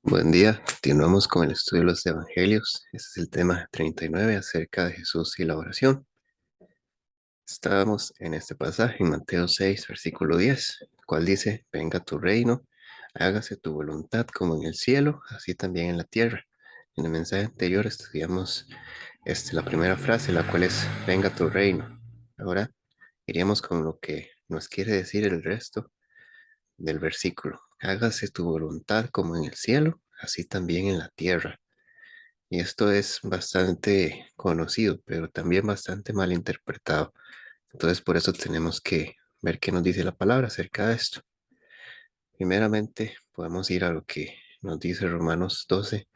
Buen día, continuamos con el estudio de los evangelios. Este es el tema 39 acerca de Jesús y la oración. Estábamos en este pasaje en Mateo 6, versículo 10, el cual dice: Venga tu reino, hágase tu voluntad como en el cielo, así también en la tierra. En el mensaje anterior estudiamos la primera frase, la cual es: Venga tu reino. Ahora iríamos con lo que nos quiere decir el resto del versículo: Hágase tu voluntad como en el cielo, así también en la tierra. Y esto es bastante conocido, pero también bastante mal interpretado. Entonces, por eso tenemos que ver qué nos dice la palabra acerca de esto. Primeramente, podemos ir a lo que nos dice Romanos 12,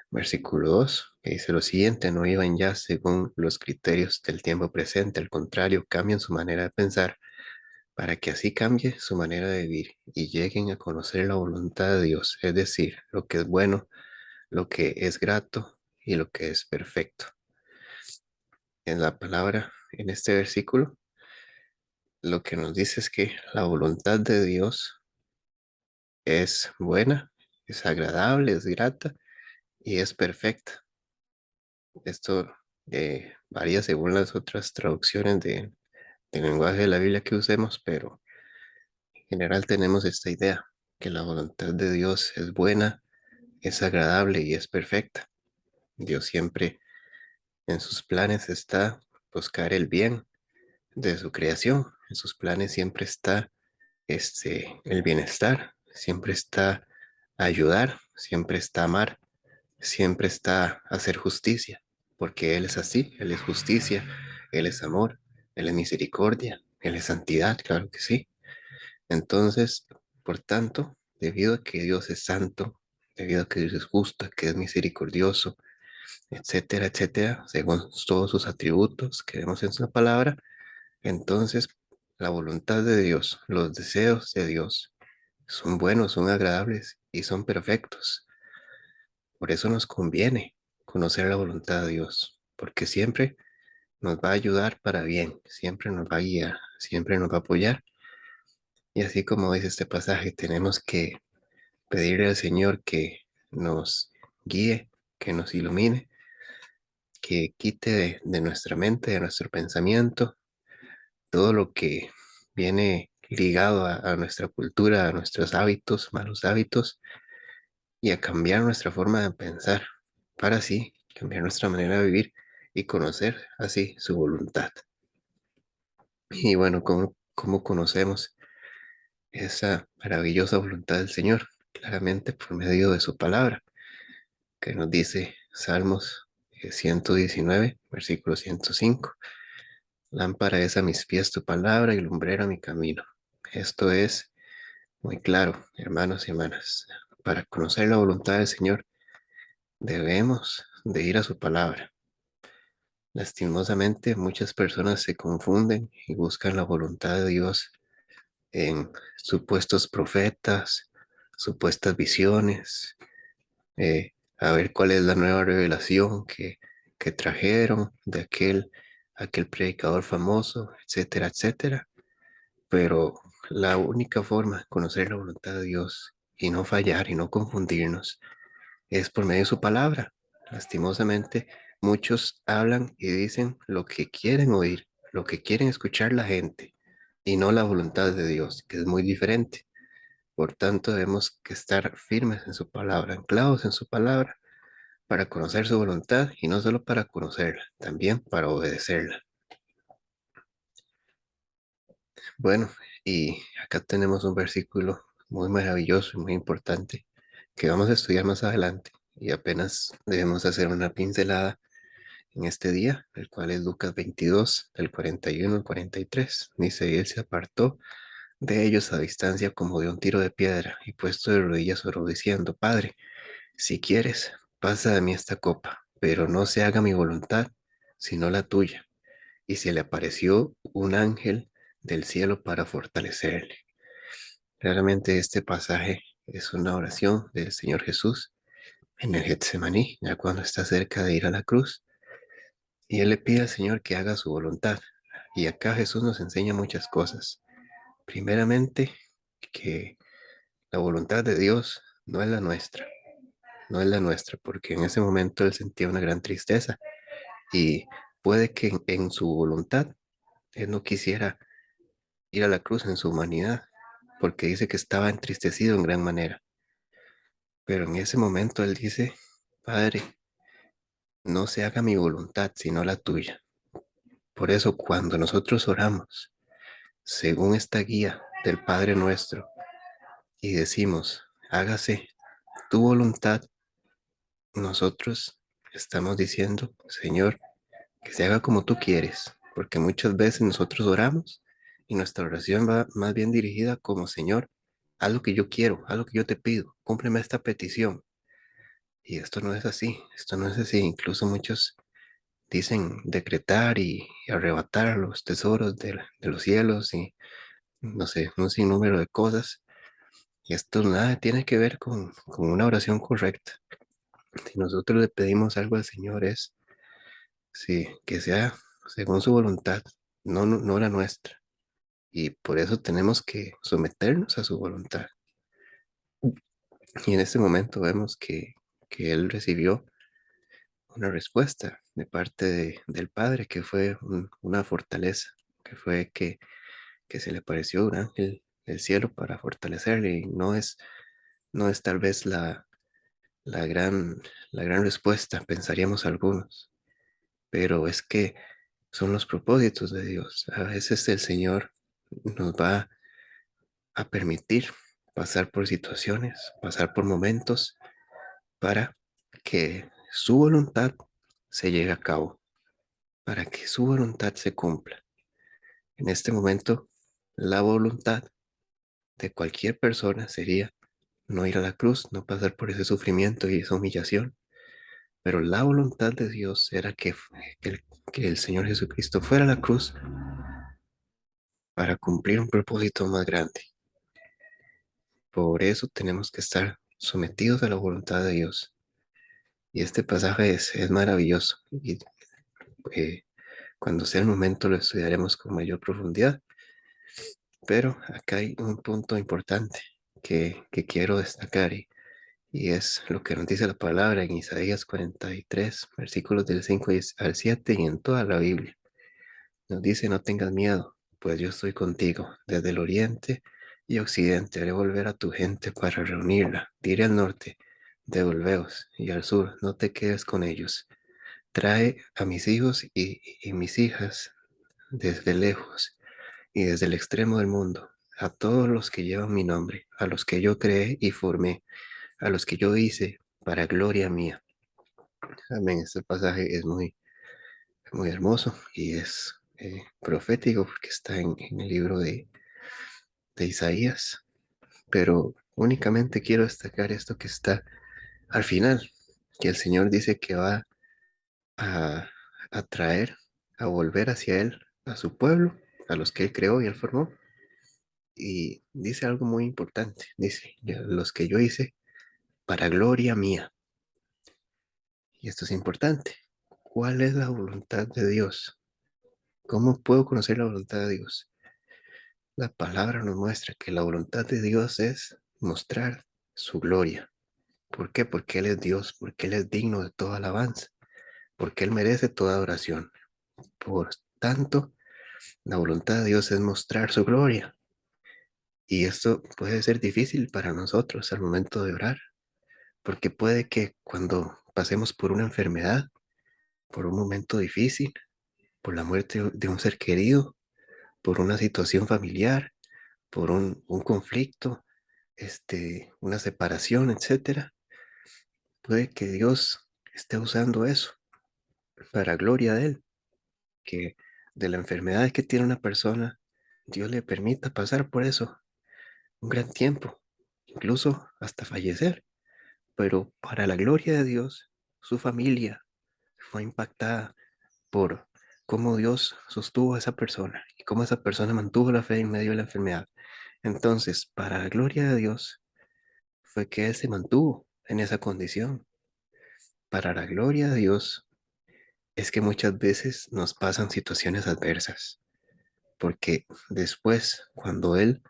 versículo 2, que dice lo siguiente: no iban ya según los criterios del tiempo presente, al contrario, cambian su manera de pensar para que así cambie su manera de vivir y lleguen a conocer la voluntad de Dios, es decir, lo que es bueno, lo que es grato y lo que es perfecto. En la palabra, en este versículo, lo que nos dice es que la voluntad de Dios es buena, es agradable, es grata y es perfecta. Esto varía según las otras traducciones del lenguaje de la Biblia que usemos, pero en general tenemos esta idea, que la voluntad de Dios es buena, es agradable y es perfecta. Dios siempre en sus planes está buscar el bien de su creación. En sus planes siempre está el bienestar, siempre está ayudar, siempre está amar, siempre está hacer justicia, porque Él es así, Él es justicia, Él es amor, Él es misericordia, Él es santidad, claro que sí. Entonces, por tanto, debido a que Dios es santo, debido a que Dios es justo, que es misericordioso, etcétera, etcétera, según todos sus atributos que vemos en su palabra, entonces la voluntad de Dios, los deseos de Dios son buenos, son agradables y son perfectos. Por eso nos conviene conocer la voluntad de Dios, porque siempre nos va a ayudar para bien, siempre nos va a guiar, siempre nos va a apoyar. Y así como dice este pasaje, tenemos que pedirle al Señor que nos guíe, que nos ilumine, que quite de nuestra mente, de nuestro pensamiento, todo lo que viene ligado a nuestra cultura, a nuestros hábitos, malos hábitos, y a cambiar nuestra forma de pensar, para así cambiar nuestra manera de vivir y conocer así su voluntad. Y bueno, ¿cómo conocemos esa maravillosa voluntad del Señor? Claramente por medio de su palabra, que nos dice Salmos 119, versículo 105. Lámpara es a mis pies tu palabra y lumbrera mi camino. Esto es muy claro, hermanos y hermanas. Para conocer la voluntad del Señor, debemos de ir a su palabra. Lastimosamente, muchas personas se confunden y buscan la voluntad de Dios en supuestos profetas, supuestas visiones, a ver cuál es la nueva revelación que trajeron de aquel predicador famoso, etcétera, etcétera. Pero la única forma de conocer la voluntad de Dios y no fallar y no confundirnos es por medio de su palabra. Lastimosamente, muchos hablan y dicen lo que quieren oír, lo que quieren escuchar la gente, y no la voluntad de Dios, que es muy diferente. Por tanto, debemos que estar firmes en su palabra, anclados en su palabra, para conocer su voluntad y no solo para conocerla, también para obedecerla. Bueno, y acá tenemos un versículo muy maravilloso y muy importante que vamos a estudiar más adelante y apenas debemos hacer una pincelada en este día, el cual es Lucas 22, del 41 al 43. Dice: y él se apartó de ellos a distancia como de un tiro de piedra, y puesto de rodillas oró diciendo: Padre, si quieres, pasa de mí esta copa, pero no se haga mi voluntad, sino la tuya. Y se le apareció un ángel del cielo para fortalecerle. Realmente este pasaje es una oración del Señor Jesús en el Getsemaní, ya cuando está cerca de ir a la cruz. Y él le pide al Señor que haga su voluntad. Y acá Jesús nos enseña muchas cosas. Primeramente, que la voluntad de Dios no es la nuestra. no es la nuestra, porque en ese momento él sentía una gran tristeza y puede que en su voluntad él no quisiera ir a la cruz en su humanidad, porque dice que estaba entristecido en gran manera. Pero en ese momento él dice, Padre, no se haga mi voluntad, sino la tuya. Por eso cuando nosotros oramos, según esta guía del Padre nuestro, y decimos, hágase tu voluntad, nosotros estamos diciendo, Señor, que se haga como tú quieres, porque muchas veces nosotros oramos y nuestra oración va más bien dirigida como, Señor, haz lo que yo quiero, haz lo que yo te pido, cúmpleme esta petición. Y esto no es así, esto no es así. Incluso muchos dicen decretar y arrebatar los tesoros de los cielos y no sé, un sinnúmero de cosas. Y esto nada tiene que ver con una oración correcta. Si nosotros le pedimos algo al Señor es, sí, que sea según su voluntad, no la nuestra. Y por eso tenemos que someternos a su voluntad. Y en este momento vemos que Él recibió una respuesta de parte del Padre, que fue una fortaleza, que fue que se le apareció un ángel del cielo para fortalecerle. Y no es tal vez la gran, la gran respuesta, pensaríamos algunos, pero es que son los propósitos de Dios. A veces el Señor nos va a permitir pasar por situaciones, pasar por momentos para que su voluntad se llegue a cabo, para que su voluntad se cumpla. En este momento, la voluntad de cualquier persona sería no ir a la cruz, no pasar por ese sufrimiento y esa humillación, pero la voluntad de Dios era que el Señor Jesucristo fuera a la cruz para cumplir un propósito más grande. Por eso tenemos que estar sometidos a la voluntad de Dios. Y este pasaje es maravilloso. Y eh, cuando sea el momento lo estudiaremos con mayor profundidad. Pero acá hay un punto importante que quiero destacar y es lo que nos dice la palabra en Isaías 43, versículos del 5 al 7 y en toda la Biblia. Nos dice, no tengas miedo, pues yo estoy contigo. Desde el oriente y occidente haré volver a tu gente para reunirla. Diré al norte, devolveos, y al sur, no te quedes con ellos. Trae a mis hijos y mis hijas desde lejos y desde el extremo del mundo, a todos los que llevan mi nombre, a los que yo creé y formé, a los que yo hice para gloria mía. Amén. Este pasaje es muy hermoso y es profético porque está en el libro de Isaías, pero únicamente quiero destacar esto que está al final, que el Señor dice que va a, a traer, a volver hacia Él, a su pueblo, a los que Él creó y Él formó. Y dice algo muy importante, dice, los que yo hice para gloria mía. Y esto es importante. ¿Cuál es la voluntad de Dios? ¿Cómo puedo conocer la voluntad de Dios? La palabra nos muestra que la voluntad de Dios es mostrar su gloria. ¿Por qué? Porque Él es Dios, porque Él es digno de toda alabanza, porque Él merece toda adoración. Por tanto, la voluntad de Dios es mostrar su gloria. Y esto puede ser difícil para nosotros al momento de orar, porque puede que cuando pasemos por una enfermedad, por un momento difícil, por la muerte de un ser querido, por una situación familiar, por un conflicto, una separación, etcétera, puede que Dios esté usando eso para gloria de Él, que de la enfermedad que tiene una persona, Dios le permita pasar por eso un gran tiempo, incluso hasta fallecer, pero para la gloria de Dios, su familia fue impactada por cómo Dios sostuvo a esa persona y cómo esa persona mantuvo la fe en medio de la enfermedad. Entonces, para la gloria de Dios, fue que Él se mantuvo en esa condición. Para la gloria de Dios, es que muchas veces nos pasan situaciones adversas, porque después, cuando Él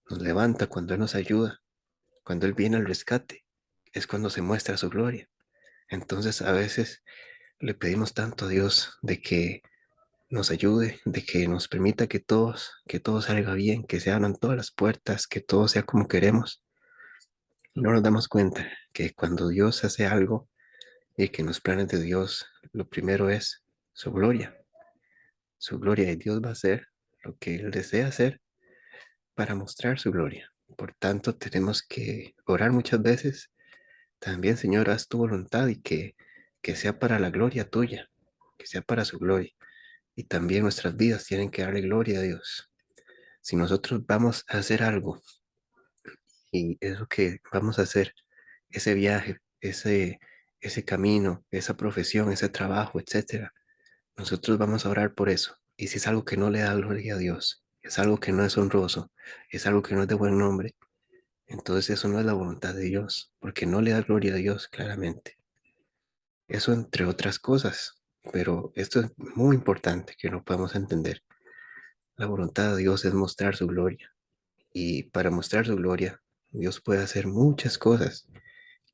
nos levanta, cuando Él nos ayuda, cuando Él viene al rescate, es cuando se muestra su gloria. Entonces a veces le pedimos tanto a Dios de que nos ayude, de que nos permita que todo salga bien, que se abran todas las puertas, que todo sea como queremos. No nos damos cuenta que cuando Dios hace algo y que en los planes de Dios lo primero es su gloria. Su gloria y Dios va a hacer lo que Él desea hacer para mostrar su gloria. Por tanto, tenemos que orar muchas veces. También, Señor, haz tu voluntad y que sea para la gloria tuya, que sea para su gloria. Y también nuestras vidas tienen que darle gloria a Dios. Si nosotros vamos a hacer algo y eso que vamos a hacer, ese viaje, ese camino, esa profesión, ese trabajo, etcétera, nosotros vamos a orar por eso. Y si es algo que no le da gloria a Dios, es algo que no es honroso, es algo que no es de buen nombre, entonces eso no es la voluntad de Dios, porque no le da gloria a Dios claramente. Eso entre otras cosas, pero esto es muy importante que lo podamos entender. La voluntad de Dios es mostrar su gloria. Y para mostrar su gloria, Dios puede hacer muchas cosas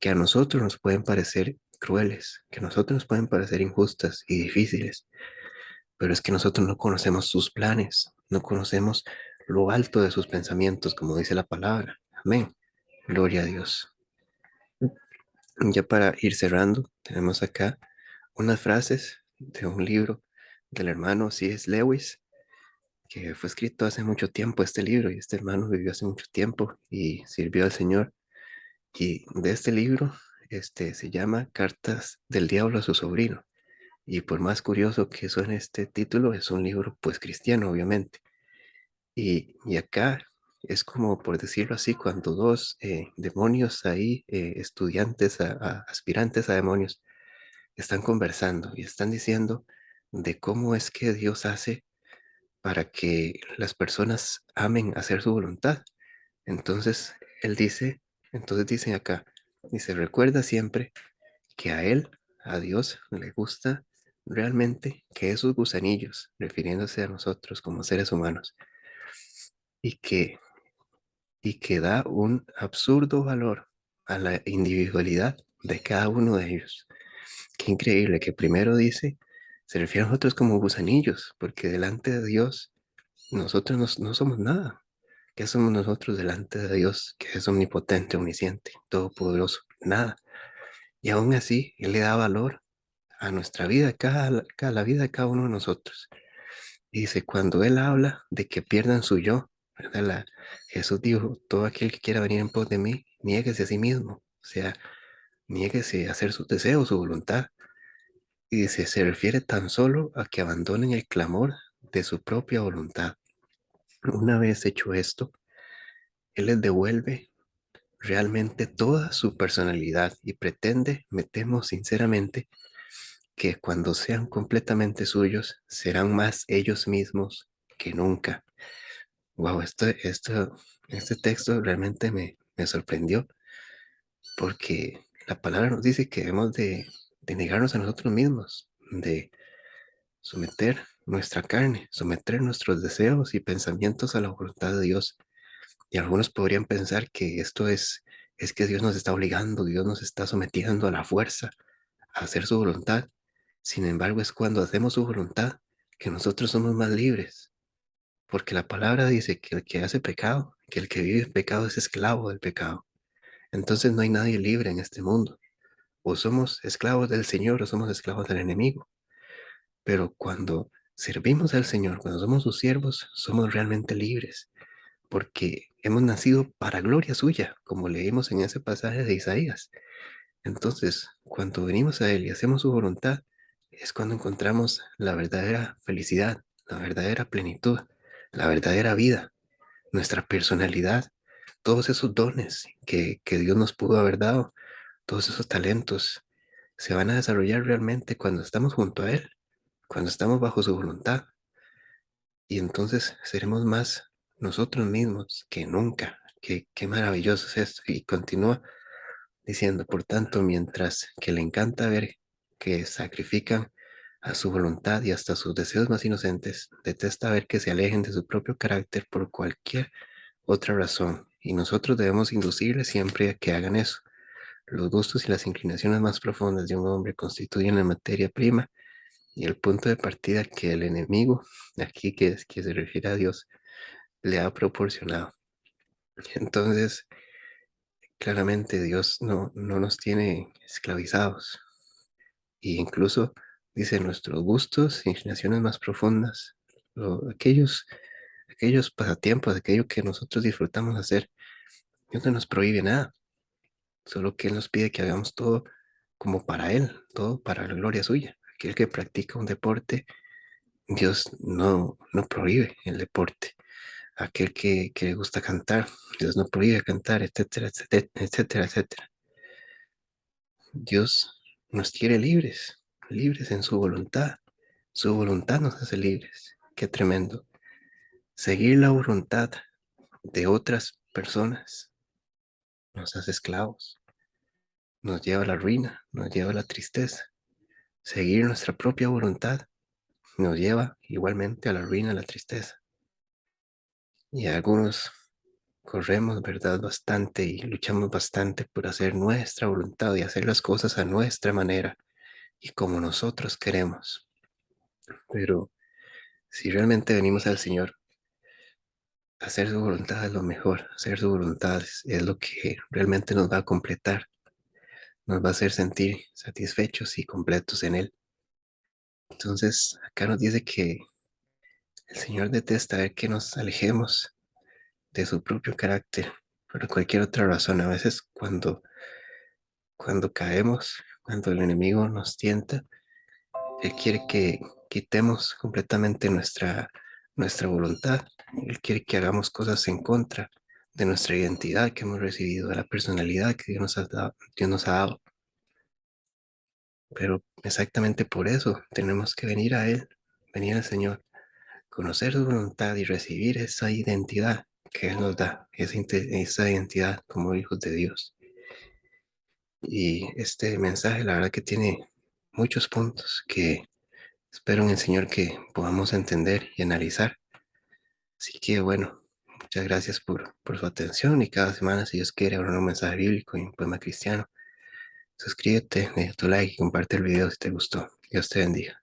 que a nosotros nos pueden parecer crueles, que a nosotros nos pueden parecer injustas y difíciles, pero es que nosotros no conocemos sus planes, no conocemos lo alto de sus pensamientos, como dice la palabra. Amén. Gloria a Dios. Ya para ir cerrando, tenemos acá unas frases de un libro del hermano C.S. Lewis, que fue escrito hace mucho tiempo este libro, y este hermano vivió hace mucho tiempo y sirvió al Señor. Y de este libro, se llama Cartas del Diablo a su sobrino. Y por más curioso que suene este título, es un libro pues cristiano, obviamente. Y acá es como, por decirlo así, cuando dos demonios ahí, estudiantes, aspirantes a demonios, están conversando y están diciendo de cómo es que Dios hace para que las personas amen hacer su voluntad. Entonces, él dice, entonces dicen acá, dice, recuerda siempre que a él, a Dios, le gusta realmente que esos gusanillos, refiriéndose a nosotros como seres humanos, y que, y que da un absurdo valor a la individualidad de cada uno de ellos. Qué increíble que primero dice, se refiere a nosotros como gusanillos, porque delante de Dios nosotros no somos nada. ¿Qué somos nosotros delante de Dios, que es omnipotente, omnisciente, todopoderoso? Nada. Y aún así, Él le da valor a nuestra vida, la vida de cada uno de nosotros. Y dice, cuando Él habla de que pierdan su yo, ¿verdad? Jesús dijo, todo aquel que quiera venir en pos de mí, niéguese a sí mismo. O sea, niéguese a hacer sus deseos, su voluntad. Y dice, se refiere tan solo a que abandonen el clamor de su propia voluntad. Una vez hecho esto, Él les devuelve realmente toda su personalidad y pretende, me temo sinceramente, que cuando sean completamente suyos, serán más ellos mismos que nunca. Wow, este texto realmente me sorprendió porque la palabra nos dice que debemos de negarnos a nosotros mismos, de someter nuestra carne, someter nuestros deseos y pensamientos a la voluntad de Dios. Y algunos podrían pensar que esto es que Dios nos está obligando, Dios nos está sometiendo a la fuerza a hacer su voluntad. Sin embargo, es cuando hacemos su voluntad que nosotros somos más libres, porque la palabra dice que el que hace pecado, que el que vive en pecado es esclavo del pecado. Entonces no hay nadie libre en este mundo. O somos esclavos del Señor o somos esclavos del enemigo. Pero cuando servimos al Señor, cuando somos sus siervos, somos realmente libres, porque hemos nacido para gloria suya, como leímos en ese pasaje de Isaías. Entonces, cuando venimos a Él y hacemos su voluntad, es cuando encontramos la verdadera felicidad, la verdadera plenitud, la verdadera vida, nuestra personalidad, todos esos dones que Dios nos pudo haber dado, todos esos talentos, se van a desarrollar realmente cuando estamos junto a Él, cuando estamos bajo su voluntad. Y entonces seremos más nosotros mismos que nunca. Qué maravilloso es esto. Y continúa diciendo, por tanto, mientras que le encanta ver que sacrifican a su voluntad y hasta sus deseos más inocentes, detesta ver que se alejen de su propio carácter por cualquier otra razón. Y nosotros debemos inducirles siempre a que hagan eso. Los gustos y las inclinaciones más profundas de un hombre constituyen la materia prima y el punto de partida que el enemigo, aquí que se refiere a Dios, le ha proporcionado. Entonces, claramente Dios no nos tiene esclavizados. E incluso dice nuestros gustos, inclinaciones más profundas, aquellos pasatiempos, aquello que nosotros disfrutamos hacer, Dios no nos prohíbe nada, solo que Él nos pide que hagamos todo como para Él, todo para la gloria suya. Aquel que practica un deporte, Dios no prohíbe el deporte. Aquel que le gusta cantar, Dios no prohíbe cantar, etcétera, etcétera, etcétera, etcétera. Dios nos quiere libres, libres en su voluntad. Su voluntad nos hace libres. Qué tremendo. Seguir la voluntad de otras personas nos hace esclavos, nos lleva a la ruina, nos lleva a la tristeza. Seguir nuestra propia voluntad nos lleva igualmente a la ruina, a la tristeza. Y algunos corremos, ¿verdad? Bastante y luchamos bastante por hacer nuestra voluntad y hacer las cosas a nuestra manera y como nosotros queremos. Pero si realmente venimos al Señor, hacer su voluntad es lo mejor, hacer su voluntad es lo que realmente nos va a completar, nos va a hacer sentir satisfechos y completos en Él. Entonces, acá nos dice que el Señor detesta ver que nos alejemos de su propio carácter por cualquier otra razón. A veces cuando caemos, cuando el enemigo nos tienta, Él quiere que quitemos completamente nuestra voluntad. Él quiere que hagamos cosas en contra de nuestra identidad que hemos recibido, de la personalidad que Dios nos ha dado. Pero exactamente por eso tenemos que venir a Él, venir al Señor, conocer su voluntad y recibir esa identidad que Él nos da, esa identidad como hijos de Dios. Y este mensaje, la verdad que tiene muchos puntos que espero en el Señor que podamos entender y analizar. Así que bueno, muchas gracias por su atención y cada semana, si Dios quiere, habrá un mensaje bíblico y un poema cristiano. Suscríbete, deja tu like y comparte el video si te gustó. Dios te bendiga.